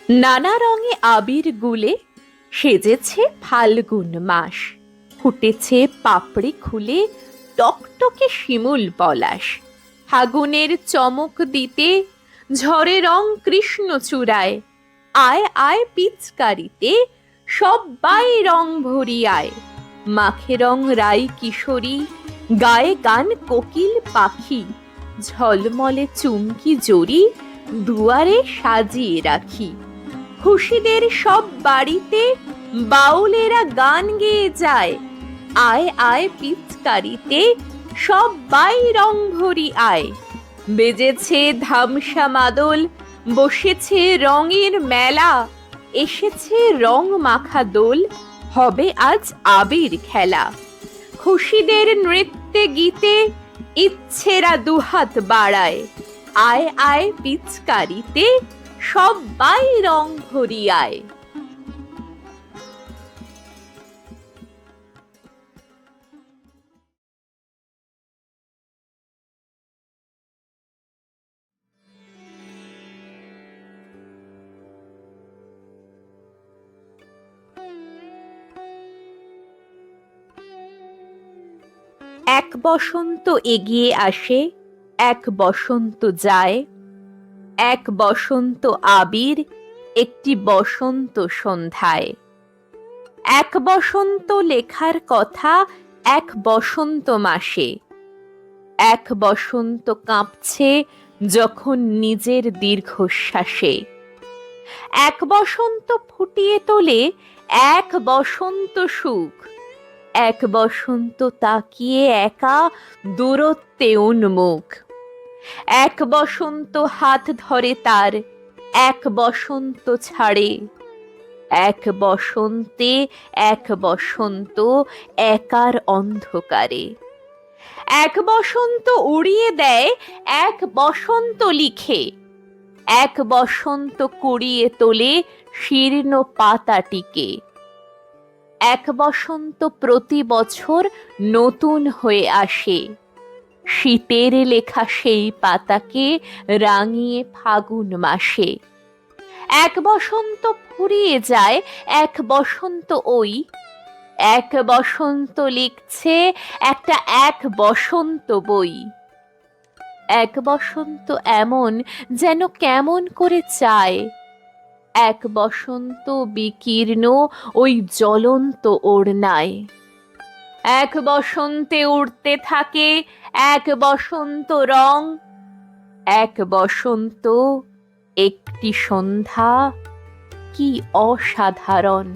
নানা রঙে আবির গুলে সেজেছে ফাল্গুন মাস, ফুটেছে পাপড়ি খুলে টকটকে শিমুল পলাশ। ফাগুনের চমক দিতে ঝরে রং কৃষ্ণ চূড়ায়, আয় আয় পিচকারিতে সব্বাই রং ভরিয়ায়। মাখে রং রাই কিশোরী, গায়ে গান কোকিল পাখি, ঝলমলে চুমকি জড়ি দুয়ারে সাজিয়ে রাখি। খুশিদের সব বাড়িতে বাউলেরা গান গেয়ে যায়, আয় আয় পিচকারিতে সব্বাই রং ভরি আয়। বেজেছে ধামসা মাদল, বসেছে রঙের মেলা, এসেছে রং মাখা দোল, হবে আজ আবির খেলা। খুশিদের নৃত্যে গীতে ইচ্ছেরা দুহাত বাড়ায়, আয় আয় পিচকারিতে সব্বাই রং ভরিয়ায়। এক বসন্ত এগিয়ে আসে, এক বসন্ত যায়, এক বসন্ত আবির একটি বসন্ত সন্ধ্যায়। এক বসন্ত লেখার কথা এক বসন্ত মাসে, এক বসন্ত কাঁপছে যখন নিজের দীর্ঘশ্বাসে। এক বসন্ত ফুটিয়ে তোলে এক বসন্ত সুখ, এক বসন্ত তাকিয়ে একা দূরত্বে উন্মুখ। এক বসন্ত হাত ধরে তার, এক বসন্ত ছাড়ে, এক বসন্তে এক বসন্ত একার অন্ধকারে। এক বসন্ত উড়িয়ে দেয় এক বসন্ত লিখে, এক বসন্ত কুড়িয়ে তোলে শীর্ণ পাতাটিকে। এক বসন্ত প্রতি বছর নতুন হয়ে আসে, শীতের লেখা সেই পাতাকে রাঙিয়ে ফাগুন মাসে। এক বসন্ত ফুরিয়ে যায় এক বসন্ত ওই, এক বসন্ত লিখছে একটা এক বসন্ত বই। এক বসন্ত এমন যেন কেমন করে চায়, এক বসন্ত বিকীর্ণ ওই জ্বলন্ত ওড়নায়। এক বসন্তে উড়তে থাকে এক বসন্ত রং, এক বসন্ত একটি সন্ধ্যা, কি অসাধারণ।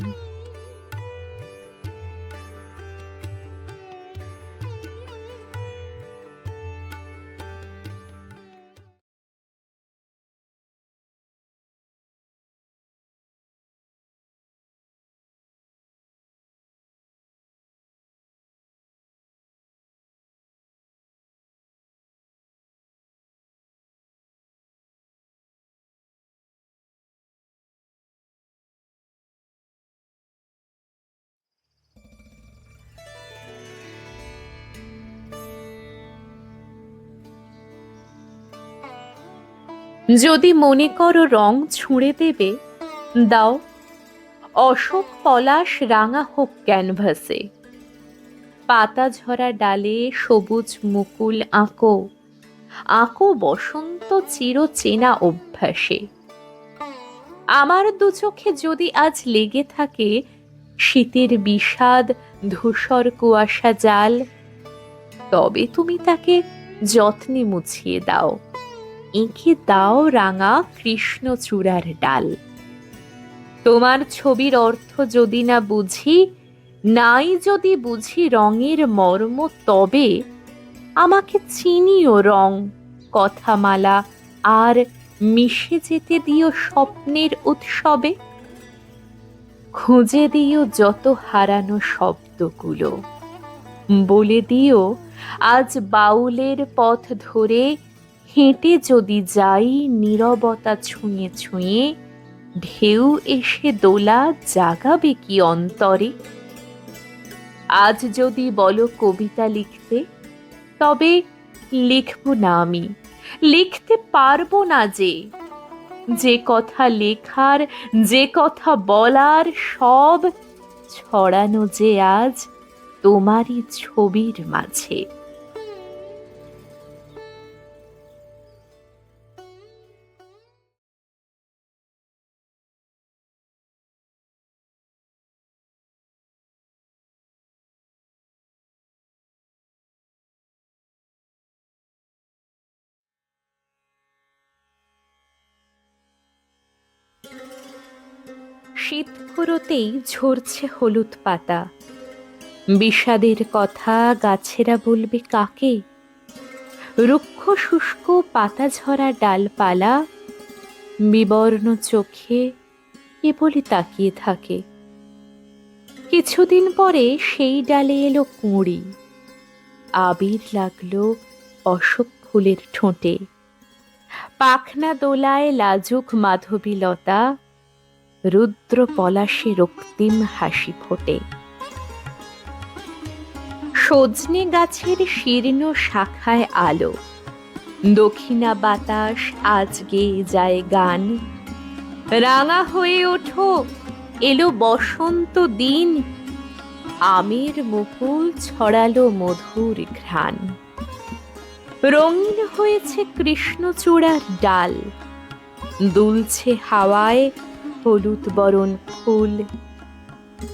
যদি মনে করো রং ছুঁড়ে দেবে, দাও, অশোক পলাশ রাঙা হোক ক্যানভাসে। পাতা ঝরা ডালে সবুজ মুকুল আঁকো, আঁকো বসন্ত চির চেনা অভ্যাসে। আমার দু চোখে যদি আজ লেগে থাকে শীতের বিষাদ ধূসর কুয়াশা জাল, তবে তুমি তাকে যত্নে মুছিয়ে দাও, এঁকে দাও রাঙা কৃষ্ণচূড়ার ডাল। তোমার ছবির অর্থ যদি না বুঝি, নাই যদি বুঝি রঙের মর্ম, তবে আমাকে চিনিও রং কথামালা আর মিশে যেতে দিও স্বপ্নের উৎসবে। খুঁজে দিও যত হারানো শব্দগুলো, বলে দিও আজ বাউলের পথ ধরে হেঁটে যদি যাই নীরবতা ছুঁয়ে ছুঁয়ে, ঢেউ এসে দোলা জাগাবে কি অন্তরে। আজ যদি বলো কবিতা লিখতে, তবে লিখব না আমি, লিখতে পারবো না যে। যে কথা লেখার, যে কথা বলার, সব ছড়ানো যে আজ তোমারই ছবির মাঝে। শীত ফুরোতেই ঝরছে হলুদ পাতা, বিষাদের কথা গাছেরা বলবে কাকে? রুক্ষ শুষ্ক পাতা ঝরা ডালপালা বিবর্ণ চোখে কেবলই তাকিয়ে থাকে। কিছুদিন পরে সেই ডালে এলো কুঁড়ি, আবির লাগলো অশোক ফুলের ঠোঁটে। পাখনা দোলায় লাজুক মাধবীলতা, রুদ্র পলাশে রক্তিম হাসি ফোটে। সজনে গাছের শীর্ণ শাখায় আলো, দক্ষিণা বাতাস আজ গেয়ে যায় গান। রাঙা হয়ে ওঠো, এলো বসন্ত দিন, আমের মুকুল ছড়ালো মধুর ঘ্রাণ। রঙিন হয়েছে কৃষ্ণচূড়ার ডাল, দুলছে হাওয়ায় হলুদ বরণ ফুল।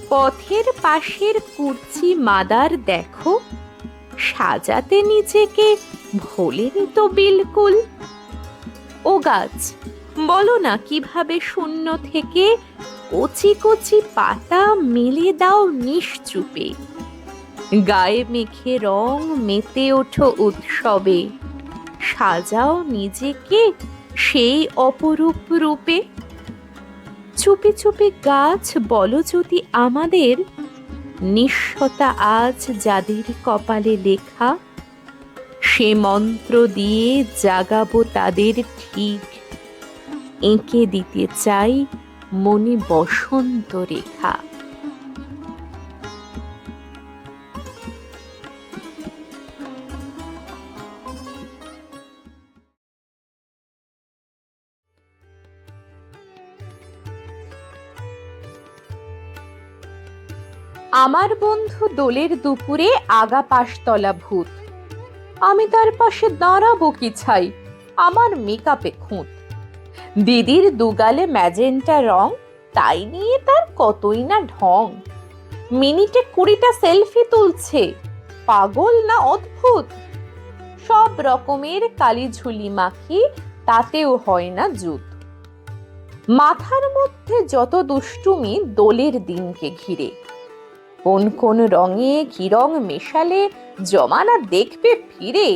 পথের পাশের কুর্চি মাদার দেখো, সাজাতে নিজেকে ভোলেনি তো বিলকুল। ও গাছ, বলো না কিভাবে শূন্য থেকে কচি কচি পাতা মেলে দাও নিশ্চুপে। গায়ে মেখে রং মেতে ওঠো উৎসবে, সাজাও নিজেকে সেই অপরূপ রূপে। চুপি চুপি গাছ, বলো যদি আমাদের নিঃস্বতা আজ যাদের কপালে লেখা, সে মন্ত্র দিয়ে জাগাবো তাদের ঠিক, এঁকে দিতে চাই মনে বসন্ত রেখা। আমার বন্ধু দোলের দুপুরে আগা পাশতলা ভূত, আমি তার পাশে দাঁড়াবো কি ছাই, আমার মেকআপে খুঁত। দিদির দুগালে ম্যাজেন্টা রং, তাই নিয়ে তার কতই না ঢং। মিনিটে 20টা সেলফি তুলছে, পাগল না অদ্ভুত। সব রকমের কালি ঝুলি মাখি, তাতেও হয় না জুত। মাথার মধ্যে যত দুষ্টুমি দোলের দিনকে ঘিরে, কোন কোন রঙে কি রং মেশালে জমানা দেখবে ফিরে।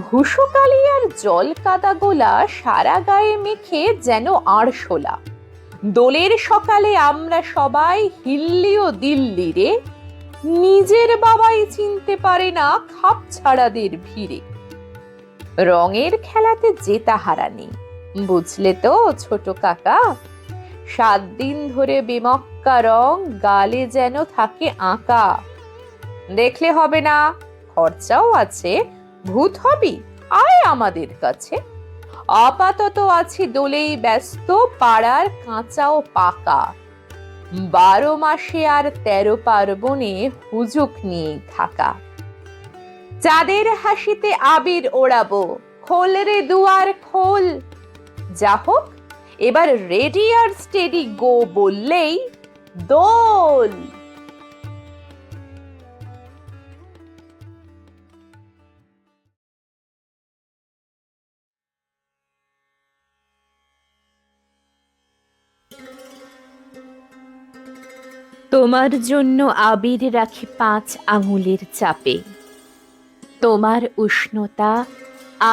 ভুসুকালি আর জল কাদা গোলা সারা গায়ে মেখে যেন আরশোলা। দোলের সকালে আমরা সবাই হিল্লিও দিল্লি রে, নিজের বাবাই চিনতে পারে না খাপ ছাড়াদের ভিড়ে। রঙের খেলাতে জেতা হারা নেই, বুঝলে তো ছোট কাকা। 7 দিন ধরে বেমক্কা রং গালে যেন থাকে আঁকা। দেখলে হবে না, খরচাও আছে, ভূত হবি আয় আমাদের কাছে। আপাতত আছি দোলেই ব্যস্ত, পাড়ার কাঁচা ও পাকা। 12 মাসে আর 13 পার্বণে হুজুক নিয়ে থাকা। চাঁদের হাসিতে আবির ওড়াবো, খোল রে দুয়ার খোল। যা হোক, এবার রেডি আর স্টেডি গো বললেই দোল। তোমার জন্য আবির রাখি 5 আঙুলের চাপে, তোমার উষ্ণতা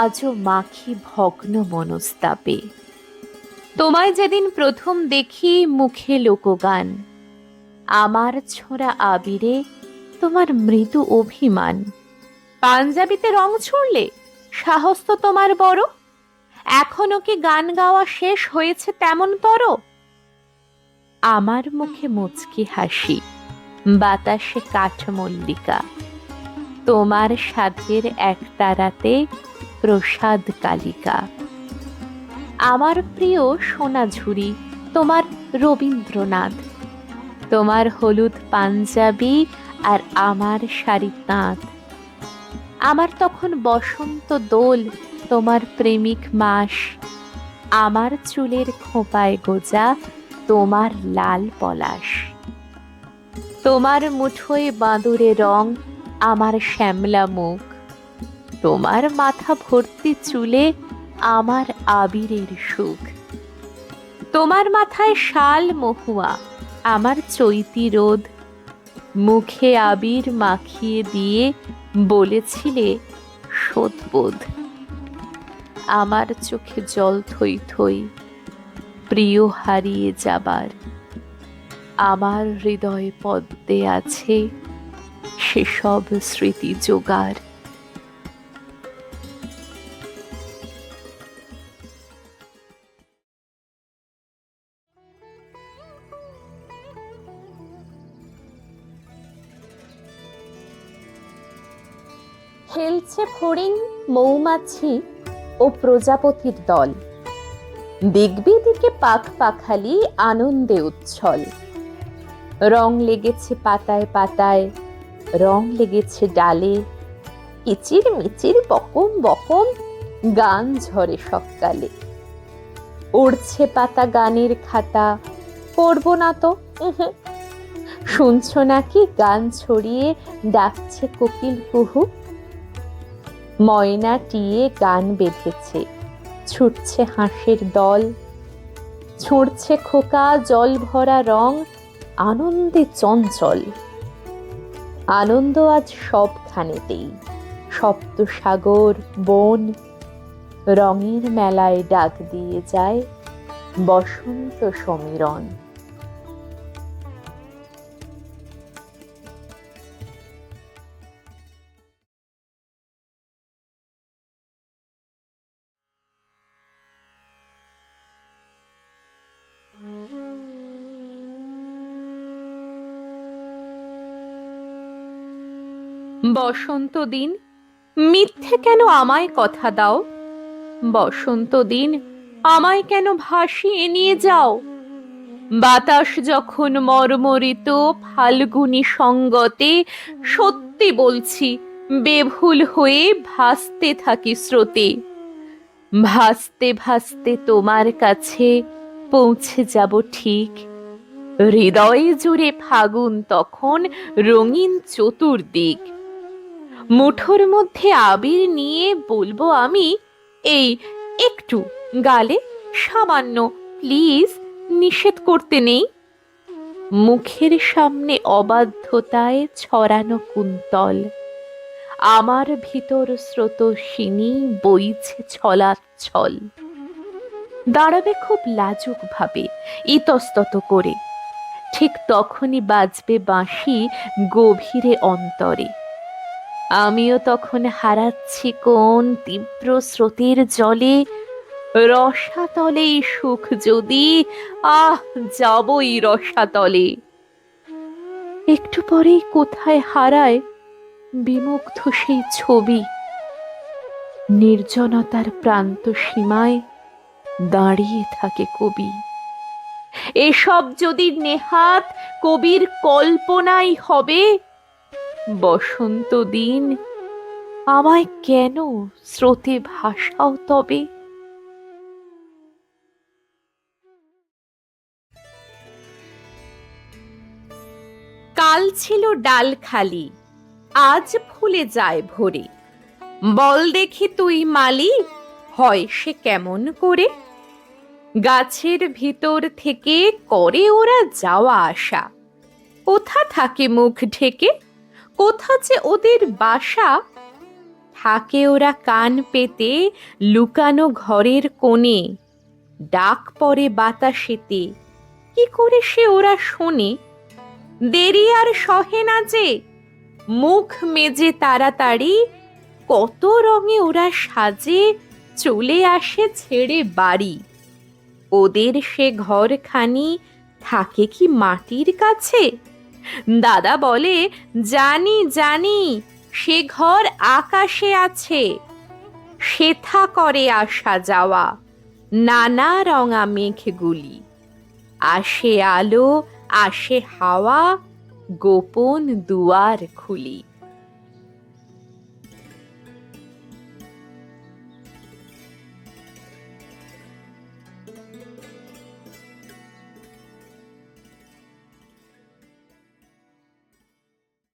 আজও মাখি ভগ্ন মনস্তাপে। তোমায় যেদিন প্রথম দেখি মুখে লোকগান, আমার ছোঁড়া আবিরে তোমার মৃদু অভিমান। পাঞ্জাবিতে রং ছুড়লে সাহস তো তোমার বড়, এখনো কি গান গাওয়া শেষ হয়েছে তেমন তর? আমার মুখে মুচকি হাসি, বাতাসে কাঠমল্লিকা, তোমার সাধের একতারাতে প্রসাদ কালিকা। আমার প্রিয় সোনাঝুরি তোমার রবীন্দ্রনাথ, তোমার হলুদ পাঞ্জাবি আর আমার শাড়ি তাঁত। আমার তখন বসন্ত দোল, তোমার প্রেমিক মাস, আমার চুলের খোঁপায় গোজা তোমার লাল পলাশ। তোমার মুঠোয় বাঁদুরে রং, আমার শ্যামলা মুখ, তোমার মাথা ভর্তি চুলে আমার আবিরের সুখ। তোমার মাথায় শাল মহুয়া, আমার চৈতি রোদ, মুখে আবির মাখিয়ে দিয়ে বলেছিলে শোধবোধ। আমার চোখে জল থই থই প্রিয় হারিয়ে যাবার, আমার হৃদয় পদ্মে আছে সেসব স্মৃতি জোগাড়। খেলছে ফড়িং, মৌমাছি ও প্রজাপতির দল, দেখবি দিকে পাখ পাখালি আনন্দে উচ্ছল। রং লেগেছে পাতায় পাতায়, রং লেগেছে ডালে, কিচির মিচির বকম বকম গান ঝরে সকালে। উড়ছে পাতা গানের খাতা, পড়বো না তো, শুনছো নাকি গান ছড়িয়ে ডাকছে কোকিল কুহু। ময়না টিয়ে গান বেঁধেছে, ছুটছে হাঁসের দল, ছুঁড়ছে খোকা জল ভরা রং, আনন্দে চঞ্চল। আনন্দ আজ সবখানেতেই, সপ্ত সাগর বন, রঙের মেলায় ডাক দিয়ে যায় বসন্ত সমীরণ। বসন্ত দিন, মিথ্যে কেন আমায় কথা দাও? বসন্ত দিন, আমায় কেন ভাসিয়ে নিয়ে যাও? বাতাস যখন মর্মরিত ফাল্গুনী সঙ্গতে, সত্যি বলছি বেভুল হয়ে ভাসতে থাকি স্রোতে। ভাসতে ভাসতে তোমার কাছে পৌঁছে যাব ঠিক, হৃদয়ে জুড়ে ফাগুন তখন রঙিন চতুর্দিক। মুঠোর মধ্যে আবির নিয়ে বলবো আমি, এই একটু গালে সামান্য, প্লিজ, নিষেধ করতে নেই। মুখের সামনে অবাধ্যতায় ছড়ানো কুন্তল, আমার ভিতর স্রোতস্বিনী বইছে ছলাচ্ছল। দাঁড়াবে খুব লাজুক ভাবে ইতস্তত করে, ঠিক তখনই বাজবে বাঁশি গভীরে অন্তরে। আমিও তখন হারাচ্ছি কোন তীব্র স্রোতের জলে, রসাতলেই সুখ যদি, আহ যাবই রসাতলে। একটু পরেই কোথায় হারায় বিমুগ্ধ সেই ছবি, নির্জনতার প্রান্ত সীমায় দাঁড়িয়ে থাকে কবি। এসব যদি নেহাত কবির কল্পনাই হবে, বসন্ত দিন আমায় কেন স্রোতে ভাসাও তবে? কাল ছিল ডাল খালি, আজ ফুলে যায় ভরে। বল দেখি তুই মালি, হয় সে কেমন করে? গাছের ভিতর থেকে করে ওরা যাওয়া আসা, কোথা থাকে মুখ ঢেকে, কোথা যে ওদের বাসা। থাকে ওরা কান পেতে লুকানো ঘরের কোণে, ডাক পড়ে বাতাসেতে, কি করে সে ওরা শোনে? দেরি আর সহে না যে, মুখ মেজে তাড়াতাড়ি, কত রঙে ওরা সাজে চলে আসে ছেড়ে বাড়ি। ওদের সে ঘরখানি থাকে কি মাটির কাছে? দাদা বলে, জানি জানি সে ঘর আকাশে আছে। সেথা করে আসা যাওয়া, নানা রঙা মেঘগুলি, আসে আলো, আসে হাওয়া, গোপন দুয়ার খুলি।